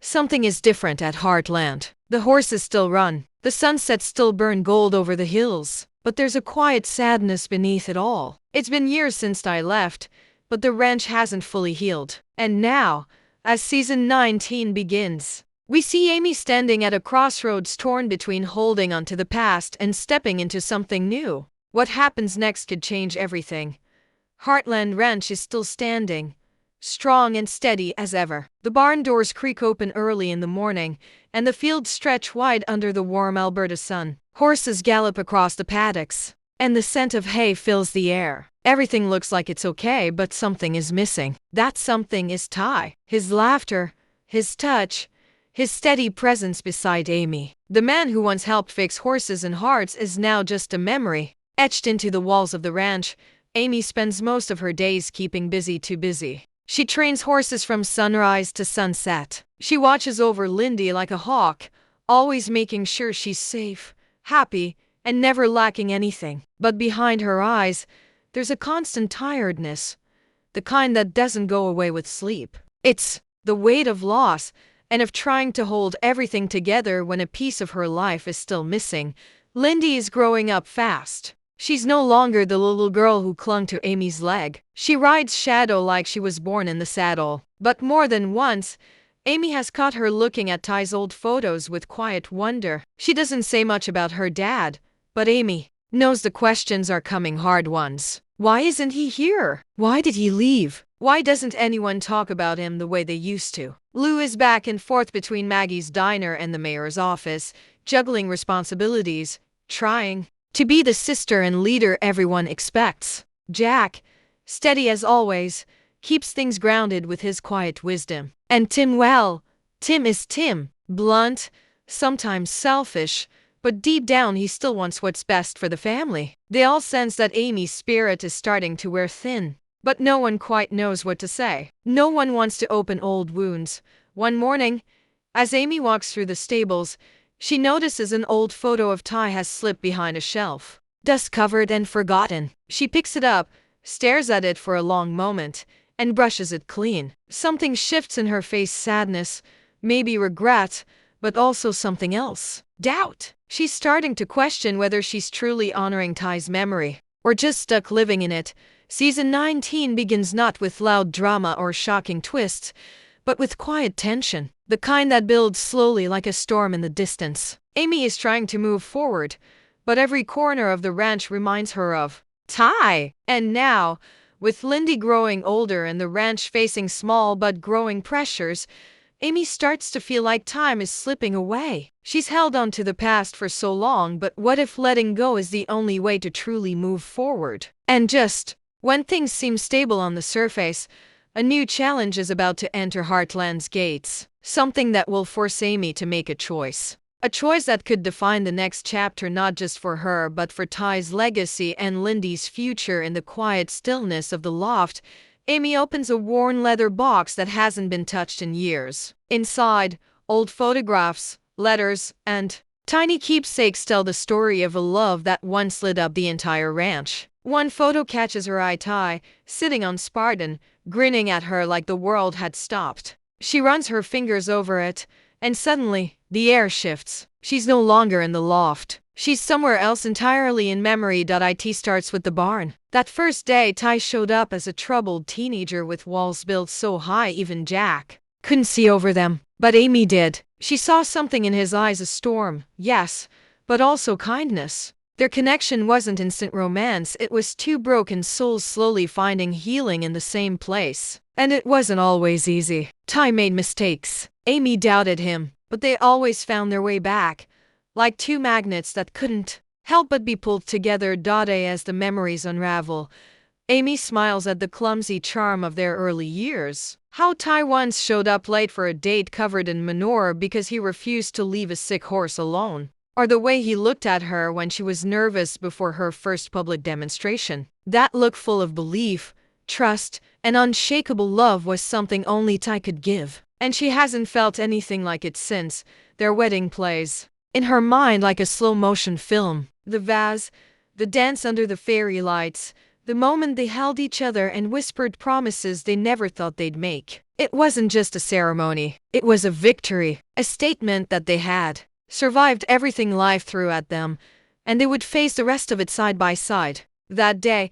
Something is different at Heartland. The horses still run. The sunset still burn gold over the hills. But there's a quiet sadness beneath it all. It's been years since I left, but the ranch hasn't fully healed. And now, as season 19 begins, we see Amy standing at a crossroads, torn between holding onto the past and stepping into something new. What happens next could change everything. Heartland Ranch is still standing, strong and steady as ever. The barn doors creak open early in the morning, and the fields stretch wide under the warm Alberta sun. Horses gallop across the paddocks, and the scent of hay fills the air. Everything looks like it's okay, but something is missing. That something is Ty. His laughter, his touch, his steady presence beside Amy. The man who once helped fix horses and hearts is now just a memory, etched into the walls of the ranch. Amy spends most of her days keeping busy, too busy. She trains horses from sunrise to sunset. She watches over Lindy like a hawk, always making sure she's safe, happy, and never lacking anything. But behind her eyes, there's a constant tiredness, the kind that doesn't go away with sleep. It's the weight of loss and of trying to hold everything together when a piece of her life is still missing. Lindy is growing up fast. She's no longer the little girl who clung to Amy's leg. She rides Shadow like she was born in the saddle. But more than once, Amy has caught her looking at Ty's old photos with quiet wonder. She doesn't say much about her dad, but Amy knows the questions are coming, hard ones. Why isn't he here? Why did he leave? Why doesn't anyone talk about him the way they used to? Lou is back and forth between Maggie's diner and the mayor's office, juggling responsibilities, trying to be the sister and leader everyone expects. Jack, steady as always, keeps things grounded with his quiet wisdom. And Tim, well, Tim is Tim, blunt, sometimes selfish, but deep down he still wants what's best for the family. They all sense that Amy's spirit is starting to wear thin, but no one quite knows what to say. No one wants to open old wounds. One morning, as Amy walks through the stables, she notices an old photo of Ty has slipped behind a shelf, dust-covered and forgotten. She picks it up, stares at it for a long moment, and brushes it clean. Something shifts in her face, sadness, maybe regret, but also something else. Doubt. She's starting to question whether she's truly honoring Ty's memory, or just stuck living in it. Season 19 begins not with loud drama or shocking twists, but with quiet tension, the kind that builds slowly like a storm in the distance. Amy is trying to move forward, but every corner of the ranch reminds her of Ty. And now, with Lindy growing older and the ranch facing small but growing pressures, Amy starts to feel like time is slipping away. She's held on to the past for so long, but what if letting go is the only way to truly move forward? And just when things seem stable on the surface, a new challenge is about to enter Heartland's gates. Something that will force Amy to make a choice. A choice that could define the next chapter, not just for her but for Tais' legacy and Lindy's future. In the quiet stillness of the loft, Amy opens a worn leather box that hasn't been touched in years. Inside, old photographs, letters, and tiny keepsakes tell the story of a love that once lit up the entire ranch. One photo catches her eye: Ty, sitting on Spartan, grinning at her like the world had stopped. She runs her fingers over it, and suddenly, the air shifts. She's no longer in the loft. She's somewhere else entirely in memory. It starts with the barn. That first day, Ty showed up as a troubled teenager with walls built so high even Jack couldn't see over them. But Amy did. She saw something in his eyes, a storm, yes, but also kindness. Their connection wasn't instant romance, it was two broken souls slowly finding healing in the same place. And it wasn't always easy. Ty made mistakes. Amy doubted him, but they always found their way back, like two magnets that couldn't help but be pulled together. As the memories unravel, Amy smiles at the clumsy charm of their early years. How Ty once showed up late for a date covered in manure because he refused to leave a sick horse alone. Or the way he looked at her when she was nervous before her first public demonstration. That look, full of belief, trust, and unshakable love, was something only Ty could give. And she hasn't felt anything like it since. Their wedding plays in her mind like a slow-motion film. The vase, the dance under the fairy lights, The moment they held each other and whispered promises they never thought they'd make. It wasn't just a ceremony. It was a victory, a statement that they had survived everything life threw at them, and they would face the rest of it side by side. That day,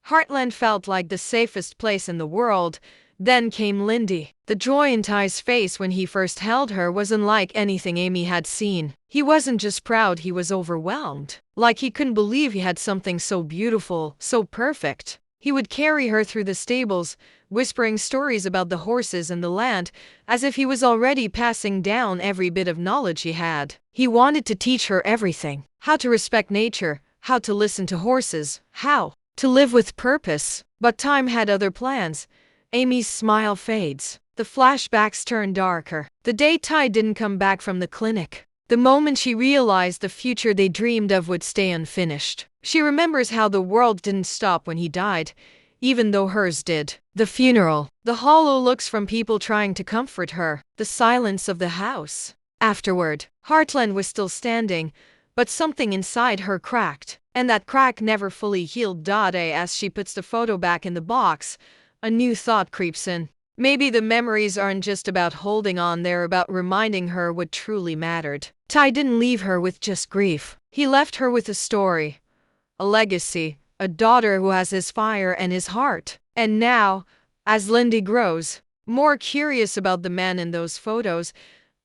Heartland felt like the safest place in the world. Then came Lindy. The joy in Tais' face when he first held her was unlike anything Amy had seen. He wasn't just proud, he was overwhelmed. Like he couldn't believe he had something so beautiful, so perfect. He would carry her through the stables, whispering stories about the horses and the land, as if he was already passing down every bit of knowledge he had. He wanted to teach her everything. How to respect nature, how to listen to horses, how to live with purpose. But time had other plans. Amy's smile fades. The flashbacks turn darker. The day Ty didn't come back from the clinic. The moment she realized the future they dreamed of would stay unfinished. She remembers how the world didn't stop when he died, even though hers did. The funeral. The hollow looks from people trying to comfort her. The silence of the house. Afterward, Heartland was still standing, but something inside her cracked. And that crack never fully healed. As she puts the photo back in the box, a new thought creeps in. Maybe the memories aren't just about holding on, they're about reminding her what truly mattered. Ty didn't leave her with just grief. He left her with a story, a legacy, a daughter who has his fire and his heart. And now, as Lindy grows more curious about the man in those photos,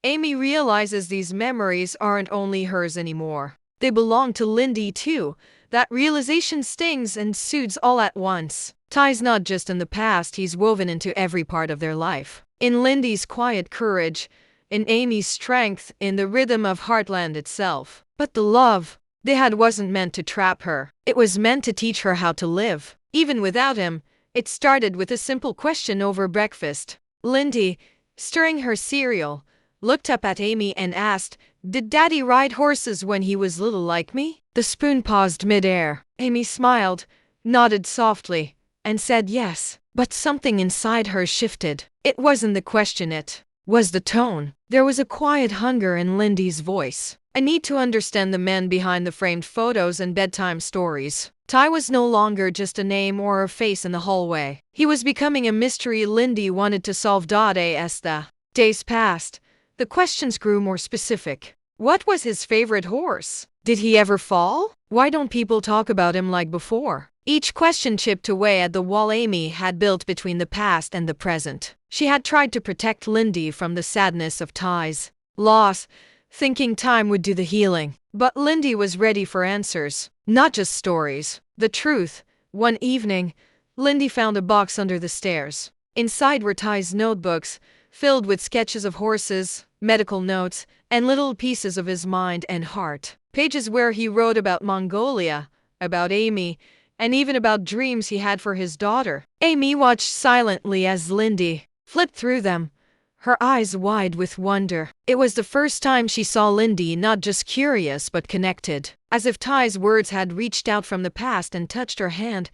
Amy realizes these memories aren't only hers anymore. They belong to Lindy too. That realization stings and soothes all at once. Ty's not just in the past, he's woven into every part of their life. In Lindy's quiet courage, in Amy's strength, in the rhythm of Heartland itself. But the love they had wasn't meant to trap her. It was meant to teach her how to live. Even without him, it started with a simple question over breakfast. Lindy, stirring her cereal, looked up at Amy and asked, "Did Daddy ride horses when he was little like me?" The spoon paused mid-air. Amy smiled, nodded softly, and said yes. But something inside her shifted. It wasn't the question, it was the tone. There was a quiet hunger in Lindy's voice. A need to understand the men behind the framed photos and bedtime stories. Ty was no longer just a name or a face in the hallway. He was becoming a mystery Lindy wanted to solve. As the days passed, the questions grew more specific. What was his favorite horse? Did he ever fall? Why don't people talk about him like before? Each question chipped away at the wall Amy had built between the past and the present. She had tried to protect Lindy from the sadness of Ty's loss, thinking time would do the healing. But Lindy was ready for answers, not just stories. The truth. One evening, Lindy found a box under the stairs. Inside were Ty's notebooks, filled with sketches of horses, medical notes, and little pieces of his mind and heart. Pages where he wrote about Mongolia, about Amy, and even about dreams he had for his daughter. Amy watched silently as Lindy flipped through them, her eyes wide with wonder. It was the first time she saw Lindy not just curious but connected, as if Ty's words had reached out from the past and touched her hand.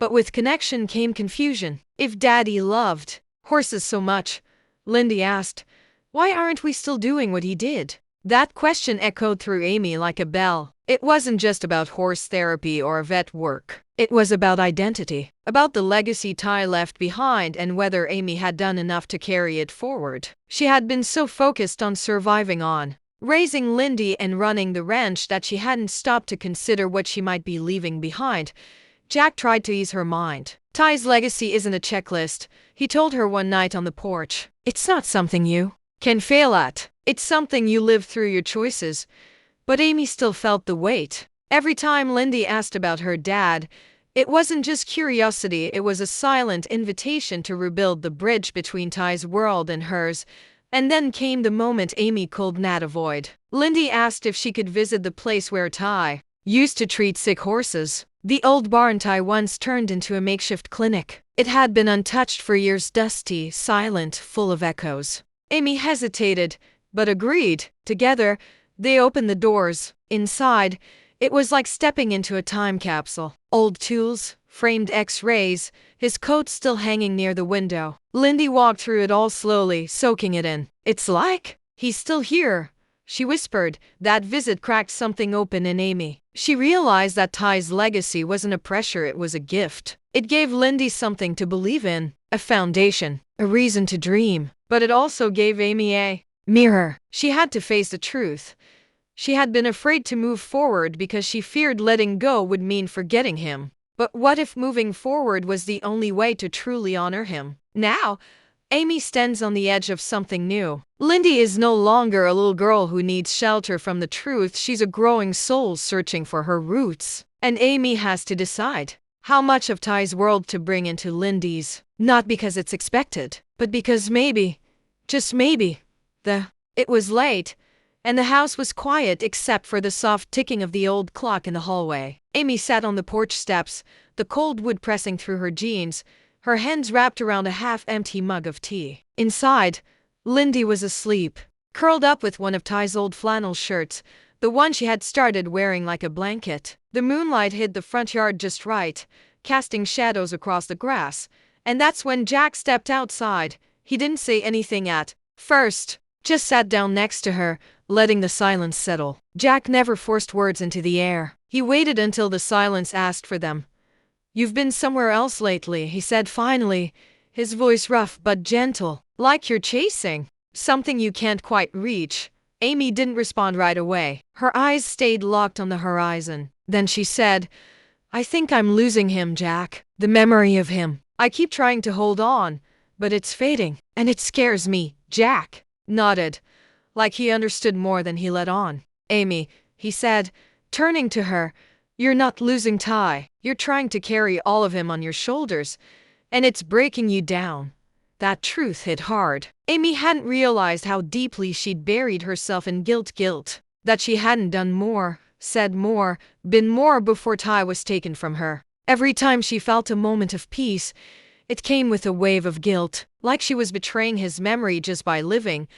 But with connection came confusion. If Daddy loved horses so much, Lindy asked, why aren't we still doing what he did? That question echoed through Amy like a bell. It wasn't just about horse therapy or vet work. It was about identity, about the legacy Ty left behind and whether Amy had done enough to carry it forward. She had been so focused on surviving, on raising Lindy and running the ranch, that she hadn't stopped to consider what she might be leaving behind. Jack tried to ease her mind. Tais legacy isn't a checklist, he told her one night on the porch. It's not something you can fail at. It's something you live through your choices. But Amy still felt the weight. Every time Lindy asked about her dad, it wasn't just curiosity, it was a silent invitation to rebuild the bridge between Ty's world and hers. And then came the moment Amy could not avoid. Lindy asked if she could visit the place where Ty used to treat sick horses. The old barn Ty once turned into a makeshift clinic. It had been untouched for years, dusty, silent, full of echoes. Amy hesitated, but agreed. Together, they opened the doors. Inside, it was like stepping into a time capsule. Old tools, framed X-rays, his coat still hanging near the window. Lindy walked through it all slowly, soaking it in. It's like he's still here, she whispered. That visit cracked something open in Amy. She realized that Tais Legacy wasn't a pressure, it was a gift. It gave Lindy something to believe in, a foundation, a reason to dream. But it also gave Amy a mirror. She had to face the truth. She had been afraid to move forward because she feared letting go would mean forgetting him. But what if moving forward was the only way to truly honor him? Now, Amy stands on the edge of something new. Lindy is no longer a little girl who needs shelter from the truth. She's a growing soul searching for her roots. And Amy has to decide how much of Tais' world to bring into Lindy's. Not because it's expected, but because maybe, just maybe, it was late, and the house was quiet except for the soft ticking of the old clock in the hallway. Amy sat on the porch steps, the cold wood pressing through her jeans, her hands wrapped around a half-empty mug of tea. Inside, Lindy was asleep, curled up with one of Tais' old flannel shirts, the one she had started wearing like a blanket. The moonlight hid the front yard just right, casting shadows across the grass, and that's when Jack stepped outside. He didn't say anything at first, just sat down next to her, letting the silence settle. Jack never forced words into the air. He waited until the silence asked for them. "You've been somewhere else lately," he said finally, his voice rough but gentle. "Like you're chasing something you can't quite reach." Amy didn't respond right away. Her eyes stayed locked on the horizon. Then she said, "I think I'm losing him, Jack. The memory of him. I keep trying to hold on, but it's fading, and it scares me." Jack nodded, like he understood more than he let on. "Amy," he said, turning to her, "you're not losing Ty. You're trying to carry all of him on your shoulders, and it's breaking you down." That truth hit hard. Amy hadn't realized how deeply she'd buried herself in guilt, that she hadn't done more, said more, been more before Ty was taken from her. Every time she felt a moment of peace, it came with a wave of guilt, like she was betraying his memory just by living.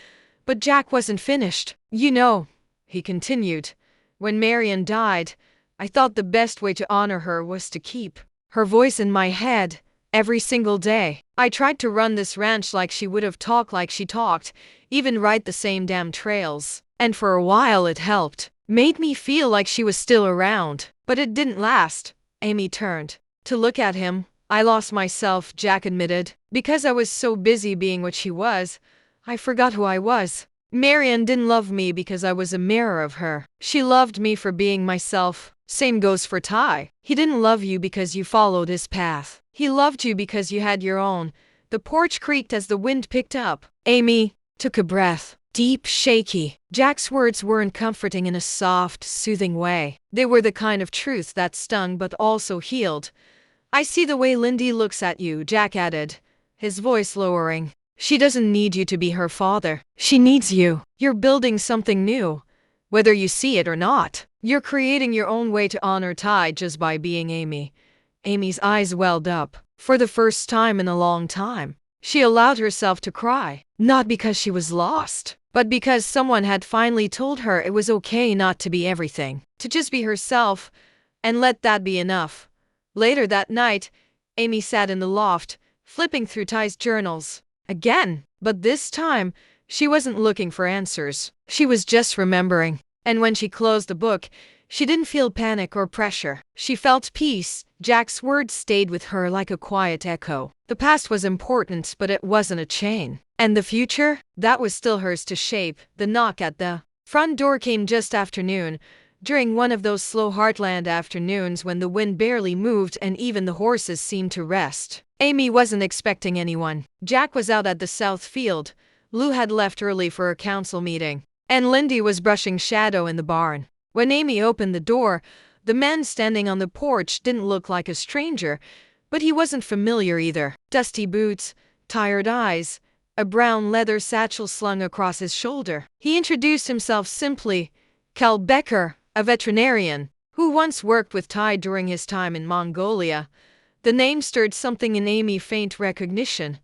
But Jack wasn't finished. "You know," he continued, "when Marian died, I thought the best way to honor her was to keep her voice in my head every single day. I tried to run this ranch like she would have talked like she talked, even ride the same damn trails. And for a while it helped, made me feel like she was still around. But it didn't last." Amy turned to look at him. "I lost myself," Jack admitted. "Because I was so busy being what she was, I forgot who I was. Marian didn't love me because I was a mirror of her. She loved me for being myself. Same goes for Ty. He didn't love you because you followed his path. He loved you because you had your own." The porch creaked as the wind picked up. Amy took a breath, deep, shaky. Jack's words weren't comforting in a soft, soothing way. They were the kind of truth that stung but also healed. "I see the way Lindy looks at you," Jack added, his voice lowering. "She doesn't need you to be her father. She needs you. You're building something new, whether you see it or not. You're creating your own way to honor Ty just by being Amy." Amy's eyes welled up. For the first time in a long time, she allowed herself to cry, not because she was lost, but because someone had finally told her it was okay not to be everything, to just be herself, and let that be enough. Later that night, Amy sat in the loft, flipping through Ty's journals. Again, but this time, she wasn't looking for answers. She was just remembering. And when she closed the book, she didn't feel panic or pressure. She felt peace. Jack's words stayed with her like a quiet echo. The past was important, but it wasn't a chain. And the future? That was still hers to shape. The knock at the front door came just after noon, during one of those slow Heartland afternoons when the wind barely moved and even the horses seemed to rest. Amy wasn't expecting anyone. Jack was out at the south field. Lou had left early for a council meeting, and Lindy was brushing shadow in the barn. When Amy opened the door, the man standing on the porch didn't look like a stranger, but he wasn't familiar either. Dusty boots, tired eyes, a brown leather satchel slung across his shoulder. He introduced himself simply, Cal Becker, a veterinarian, who once worked with Ty during his time in Mongolia. The name stirred something in Amy, faint recognition,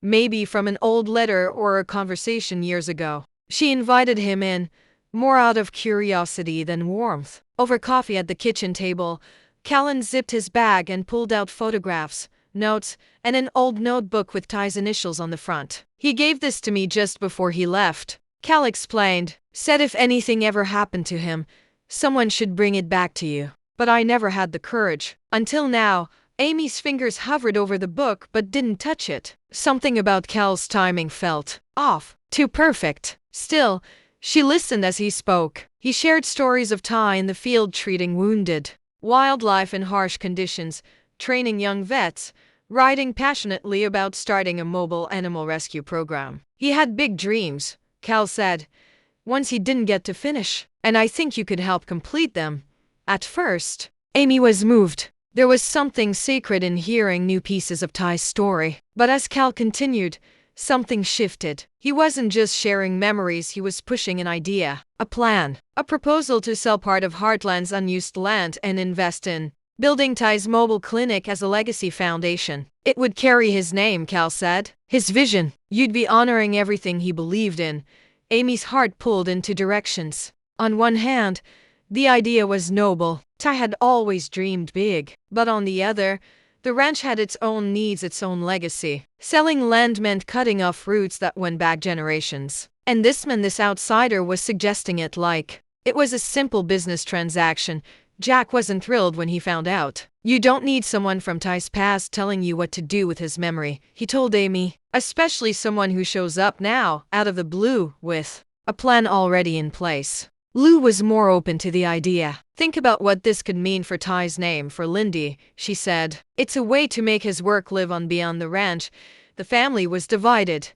maybe from an old letter or a conversation years ago. She invited him in, more out of curiosity than warmth. Over coffee at the kitchen table, Cal unzipped his bag and pulled out photographs, notes, and an old notebook with Ty's initials on the front. "He gave this to me just before he left," Cal explained. Said if anything ever happened to him, someone should bring it back to you. But I never had the courage. Until now. Amy's fingers hovered over the book but didn't touch it. Something about Cal's timing felt off, too perfect. Still, she listened as he spoke. He shared stories of Tais in the field treating wounded wildlife in harsh conditions, training young vets, writing passionately about starting a mobile animal rescue program. He had big dreams, Cal said, ones he didn't get to finish, and I think you could help complete them. At first, Amy was moved. There was something sacred in hearing new pieces of Tais' story. But as Cal continued, something shifted. He wasn't just sharing memories, he was pushing an idea, a plan, a proposal to sell part of Heartland's unused land and invest in building Tais' mobile clinic as a legacy foundation. It would carry his name, Cal said. His vision. You'd be honoring everything he believed in. Amy's heart pulled in two directions. On one hand, the idea was noble. Tais had always dreamed big. But on the other, the ranch had its own needs, its own legacy. Selling land meant cutting off roots that went back generations. And this outsider was suggesting it like it was a simple business transaction. Jack wasn't thrilled when he found out. You don't need someone from Tais' past telling you what to do with his memory, he told Amy. Especially someone who shows up now, out of the blue, with a plan already in place. Lou was more open to the idea. Think about what this could mean for Tais' name, for Lindy, she said. It's a way to make his work live on beyond the ranch. The family was divided.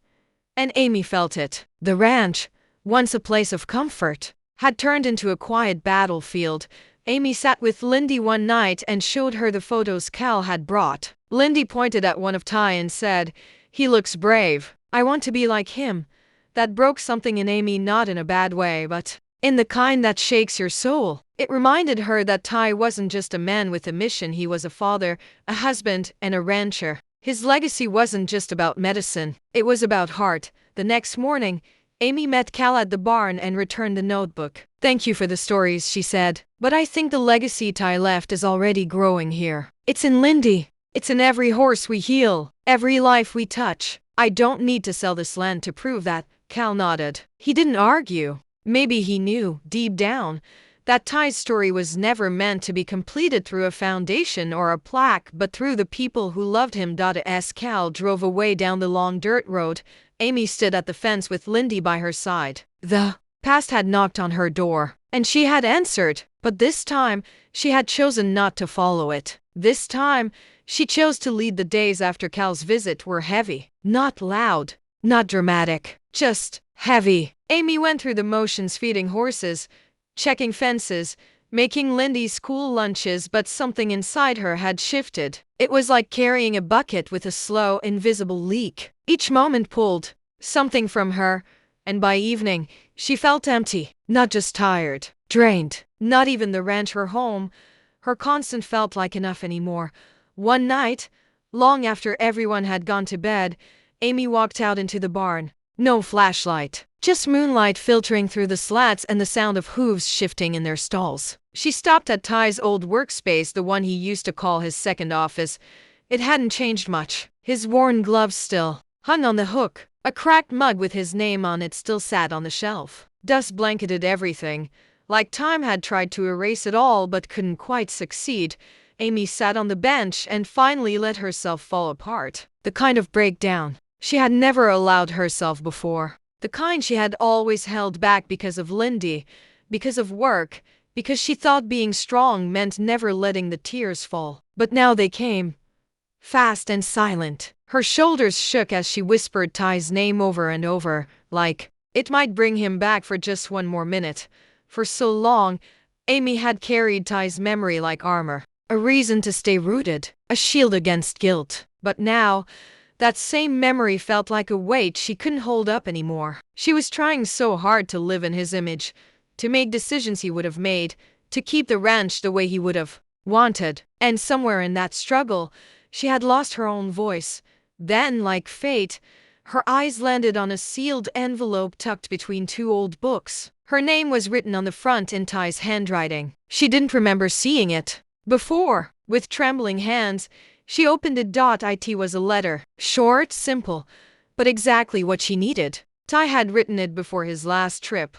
And Amy felt it. The ranch, once a place of comfort, had turned into a quiet battlefield. Amy sat with Lindy one night and showed her the photos Cal had brought. Lindy pointed at one of Tais and said, "He looks brave. I want to be like him." That broke something in Amy, not in a bad way, but in the kind that shakes your soul. It reminded her that Tais wasn't just a man with a mission, he was a father, a husband, and a rancher. His legacy wasn't just about medicine, it was about heart. The next morning, Amy met Cal at the barn and returned the notebook. "Thank you for the stories," she said. "But I think the legacy Tais left is already growing here. It's in Lindy. It's in every horse we heal, every life we touch. I don't need to sell this land to prove that." Cal nodded. He didn't argue. Maybe he knew, deep down, that Tais' story was never meant to be completed through a foundation or a plaque, but through the people who loved him. As Cal drove away down the long dirt road, Amy stood at the fence with Lindy by her side. The past had knocked on her door, and she had answered, but this time, she had chosen not to follow it. This time, she chose to lead. The days after Cal's visit were heavy. Not loud, not dramatic, just heavy. Amy went through the motions, feeding horses, checking fences, making Lindy school lunches, but something inside her had shifted. It was like carrying a bucket with a slow, invisible leak. Each moment pulled something from her, and by evening, she felt empty, not just tired, drained. Not even the ranch, her home, her constant, felt like enough anymore. One night, long after everyone had gone to bed, Amy walked out into the barn. No flashlight, just moonlight filtering through the slats and the sound of hooves shifting in their stalls. She stopped at Tais' old workspace, the one he used to call his second office. It hadn't changed much. His worn gloves still hung on the hook. A cracked mug with his name on it still sat on the shelf. Dust blanketed everything, like time had tried to erase it all but couldn't quite succeed. Amy sat on the bench and finally let herself fall apart. The kind of breakdown she had never allowed herself before. The kind she had always held back because of Lindy, because of work, because she thought being strong meant never letting the tears fall. But now they came, fast and silent. Her shoulders shook as she whispered Tais' name over and over, like it might bring him back for just one more minute. For so long, Amy had carried Tais' memory like armor, a reason to stay rooted, a shield against guilt. But now, that same memory felt like a weight she couldn't hold up anymore. She was trying so hard to live in his image, to make decisions he would have made, to keep the ranch the way he would have wanted. And somewhere in that struggle, she had lost her own voice. Then, like fate, her eyes landed on a sealed envelope tucked between two old books. Her name was written on the front in Tais' handwriting. She didn't remember seeing it before. With trembling hands, she opened it. It was a letter. Short, simple, but exactly what she needed. Tais had written it before his last trip.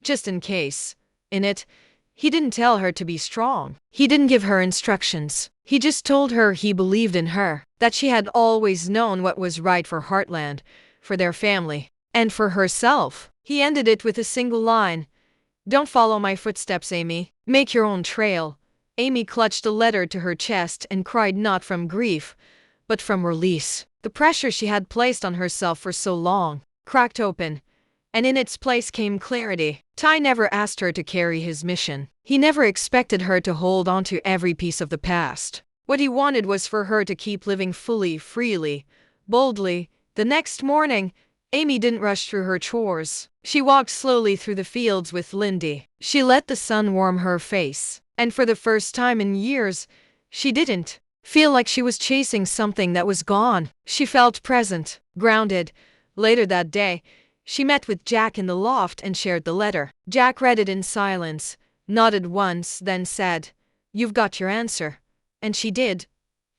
just in case. In it, he didn't tell her to be strong. He didn't give her instructions. He just told her he believed in her, that she had always known what was right for Heartland, for their family, and for herself. He ended it with a single line. Don't follow my footsteps, Amy. Make your own trail. Amy clutched the letter to her chest and cried not from grief, but from release. The pressure she had placed on herself for so long cracked open, and in its place came clarity. Tai never asked her to carry his mission. He never expected her to hold on to every piece of the past. What he wanted was for her to keep living fully, freely, boldly. The next morning, Amy didn't rush through her chores. She walked slowly through the fields with Lindy. She let the sun warm her face, and for the first time in years, she didn't feel like she was chasing something that was gone. She felt present, grounded. Later that day, she met with Jack in the loft and shared the letter. Jack read it in silence, nodded once, then said, "You've got your answer." And she did.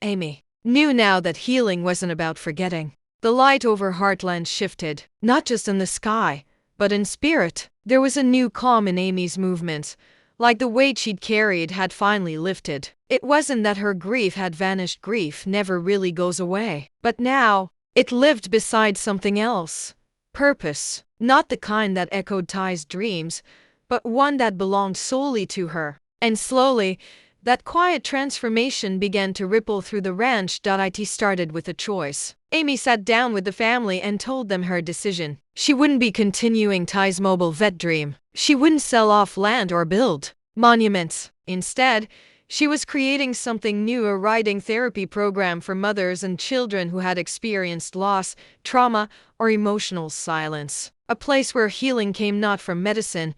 Amy knew now that healing wasn't about forgetting. The light over Heartland shifted, not just in the sky, but in spirit. There was a new calm in Amy's movements, like the weight she'd carried had finally lifted. It wasn't that her grief had vanished. Grief never really goes away. But now, it lived beside something else. Purpose. Not the kind that echoed Tai's dreams, but one that belonged solely to her. And slowly, that quiet transformation began to ripple through the ranch. It started with a choice. Amy sat down with the family and told them her decision. She wouldn't be continuing Tai's mobile vet dream. She wouldn't sell off land or build monuments. Instead, she was creating something new, a writing therapy program for mothers and children who had experienced loss, trauma, or emotional silence. A place where healing came not from medicine,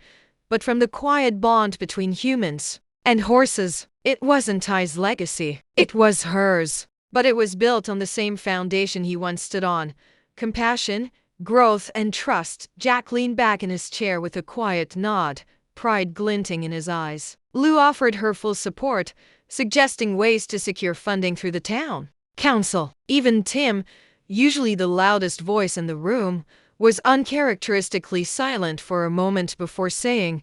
but from the quiet bond between humans and horses. It wasn't Tais' legacy. It was hers. But it was built on the same foundation he once stood on: compassion, growth, and trust. Jack leaned back in his chair with a quiet nod, pride glinting in his eyes. Lou offered her full support, suggesting ways to secure funding through the town council. Even Tim, usually the loudest voice in the room, was uncharacteristically silent for a moment before saying,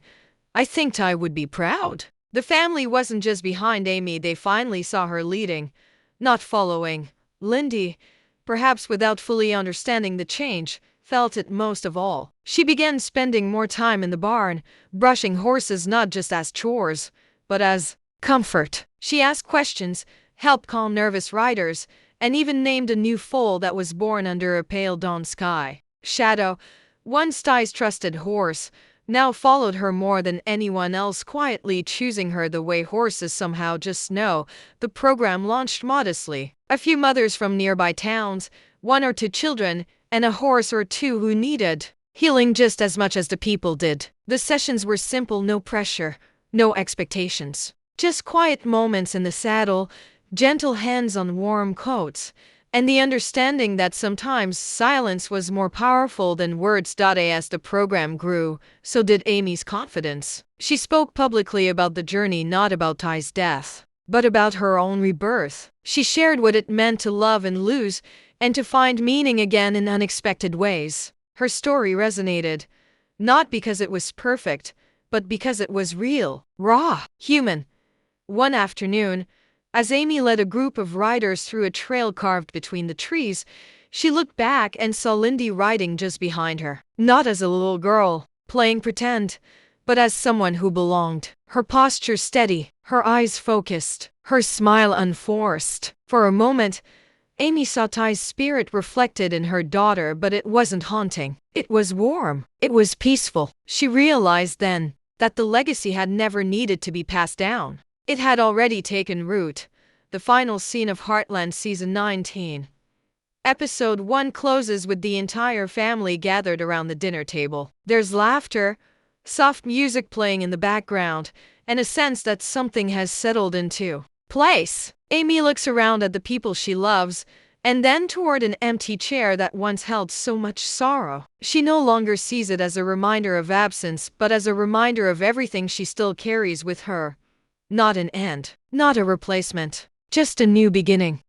"I think Tai would be proud." The family wasn't just behind Amy, they finally saw her leading, not following. Lindy, perhaps without fully understanding the change, felt it most of all. She began spending more time in the barn, brushing horses not just as chores, but as comfort. She asked questions, helped calm nervous riders, and even named a new foal that was born under a pale dawn sky. Shadow, once Tai's trusted horse, now followed her more than anyone else, quietly choosing her the way horses somehow just know. The program launched modestly. A few mothers from nearby towns, 1 or 2 children, and a horse or 2 who needed healing just as much as the people did. The sessions were simple, no pressure, no expectations. Just quiet moments in the saddle, gentle hands on warm coats, and the understanding that sometimes silence was more powerful than words. As the program grew, so did Amy's confidence. She spoke publicly about the journey, not about Tai's death, but about her own rebirth. She shared what it meant to love and lose, and to find meaning again in unexpected ways. Her story resonated, not because it was perfect, but because it was real, raw, human. One afternoon, as Amy led a group of riders through a trail carved between the trees, she looked back and saw Lindy riding just behind her. Not as a little girl, playing pretend, but as someone who belonged. Her posture steady, her eyes focused, her smile unforced. For a moment, Amy saw Tai's spirit reflected in her daughter, but it wasn't haunting. It was warm. It was peaceful. She realized then that the legacy had never needed to be passed down. It had already taken root. The final scene of Heartland Season 19. Episode 1 closes with the entire family gathered around the dinner table. There's laughter, soft music playing in the background, and a sense that something has settled into place. Amy looks around at the people she loves, and then toward an empty chair that once held so much sorrow. She no longer sees it as a reminder of absence, but as a reminder of everything she still carries with her. Not an end, not a replacement, just a new beginning.